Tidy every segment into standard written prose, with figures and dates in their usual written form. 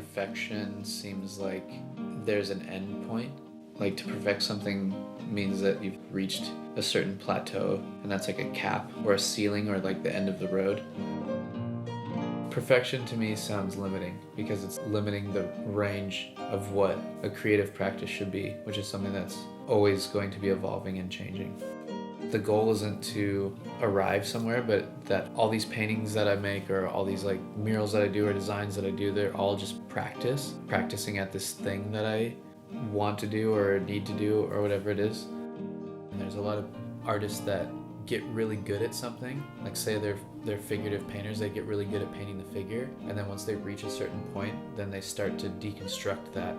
perfection seems like there's an end point. Like to perfect something means that you've reached a certain plateau, and that's like a cap or a ceiling or like the end of the road. Perfection to me sounds limiting because it's limiting the range of what a creative practice should be, which is something that's always going to be evolving and changing. The goal isn't to arrive somewhere, but that all these paintings that I make or all these like murals that I do or designs that I do, they're all just practicing at this thing that I want to do or need to do or whatever it is. And there's a lot of artists that get really good at something, like say they're figurative painters, they get really good at painting the figure, and then once they reach a certain point, then they start to deconstruct that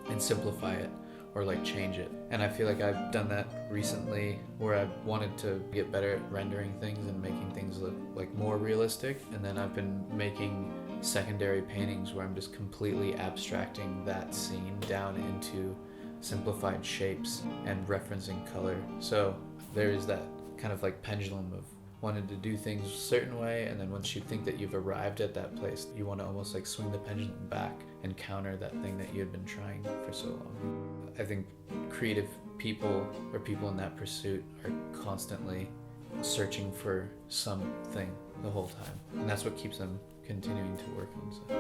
and simplify it or like change it. And I feel like I've done that recently where I've wanted to get better at rendering things and making things look like more realistic, and then I've been making secondary paintings where I'm just completely abstracting that scene down into simplified shapes and referencing color. So there is that kind of like pendulum of wanting to do things a certain way, and then once you think that you've arrived at that place, you want to almost like swing the pendulum back and counter that thing that you had been trying for so long. I think creative people or people in that pursuit are constantly searching for something the whole time, and that's what keeps them continuing to work on stuff.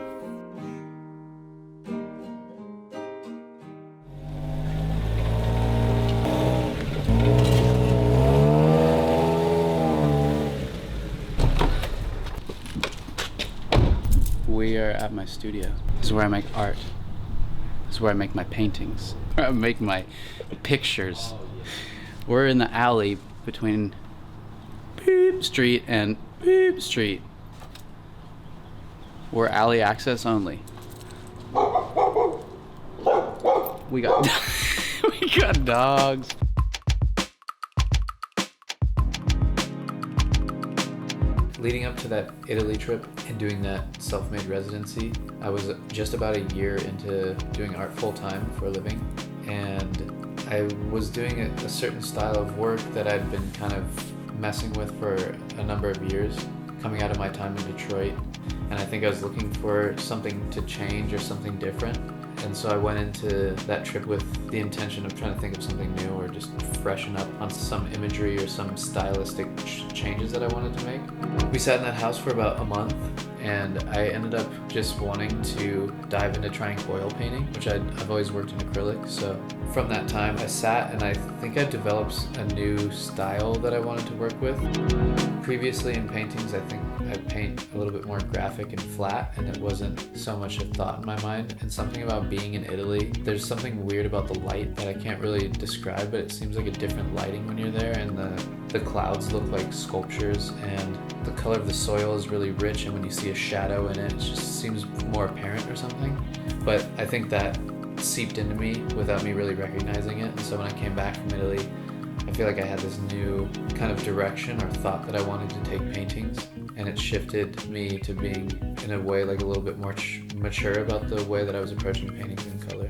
We are at my studio. This is where I make art. This is where I make my paintings. Where I make my pictures. We're in the alley between Beep Street and Beep Street. We're alley access only. We got we got dogs. Leading up to that Italy trip and doing that self-made residency, I was just about a year into doing art full-time for a living, and I was doing a certain style of work that I'd been kind of messing with for a number of years, coming out of my time in Detroit, and I think I was looking for something to change or something different. And so I went into that trip with the intention of trying to think of something new or just freshen up on some imagery or some stylistic changes that I wanted to make. We sat in that house for about a month, and I ended up just wanting to dive into trying oil painting, which I've always worked in acrylic. So from that time I sat and I think I developed a new style that I wanted to work with. Previously in paintings, I think I paint a little bit more graphic and flat, and it wasn't so much a thought in my mind. And something about being in Italy, there's something weird about the light that I can't really describe, but it seems like a different lighting when you're there, and the clouds look like sculptures, and the color of the soil is really rich, and when you see a shadow in it, it just seems more apparent or something. But I think that seeped into me without me really recognizing it, and so when I came back from Italy, I feel like I had this new kind of direction or thought that I wanted to take paintings, and it shifted me to being, in a way, like a little bit more mature about the way that I was approaching paintings in color.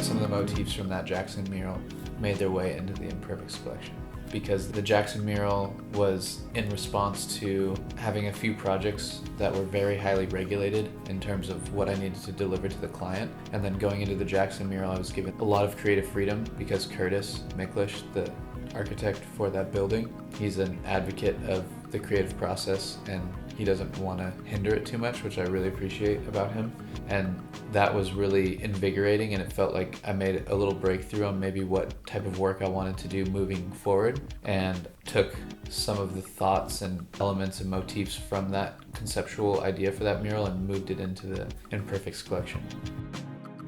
Some of the motifs from that Jackson mural made their way into the Imperfects collection, because the Jackson mural was in response to having a few projects that were very highly regulated in terms of what I needed to deliver to the client. And then going into the Jackson mural, I was given a lot of creative freedom because Curtis Miklish, the architect for that building, he's an advocate of the creative process, and he doesn't want to hinder it too much, which I really appreciate about him. And that was really invigorating, and it felt like I made a little breakthrough on maybe what type of work I wanted to do moving forward, and took some of the thoughts and elements and motifs from that conceptual idea for that mural and moved it into the Imperfects collection.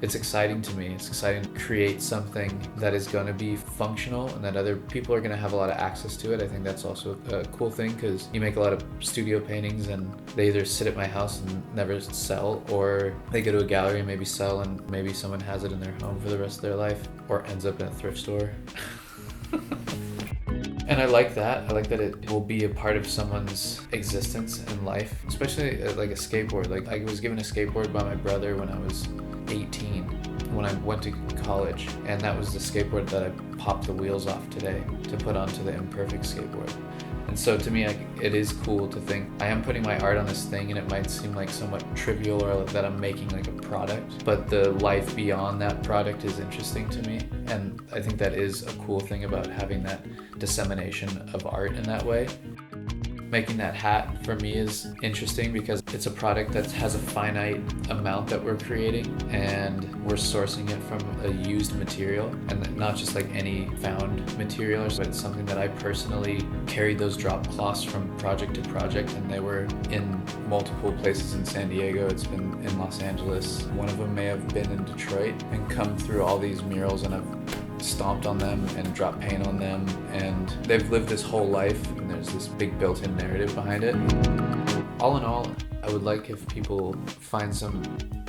It's exciting to me. It's exciting to create something that is going to be functional and that other people are going to have a lot of access to it. I think that's also a cool thing, because you make a lot of studio paintings and they either sit at my house and never sell, or they go to a gallery and maybe sell, and maybe someone has it in their home for the rest of their life, or ends up in a thrift store. And I like that. I like that it will be a part of someone's existence and life, especially like a skateboard. Like I was given a skateboard by my brother when I was 18, when I went to college, and that was the skateboard that I popped the wheels off today to put onto the Imperfect skateboard. And And so to me, it is cool to think I am putting my art on this thing, and it might seem like somewhat trivial or that I'm making like a product, but the life beyond that product is interesting to me. And I think that is a cool thing about having that dissemination of art in that way. Making that hat for me is interesting because it's a product that has a finite amount that we're creating, and we're sourcing it from a used material, and not just like any found material, but it's something that I personally carried those drop cloths from project to project, and they were in multiple places in San Diego. It's been in Los Angeles. One of them may have been in Detroit, and come through all these murals, and I've stomped on them and dropped paint on them, and they've lived this whole life, and there's this big built-in narrative behind it. All in all, I would like if people find some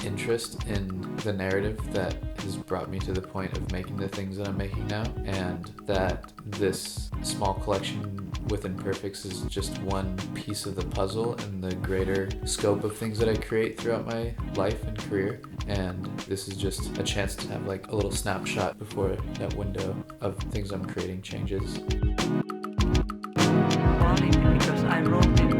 interest in the narrative that has brought me to the point of making the things that I'm making now, and that this small collection with Imperfects is just one piece of the puzzle in the greater scope of things that I create throughout my life and career. And this is just a chance to have like a little snapshot before that window of things I'm creating changes. Only because I wrote it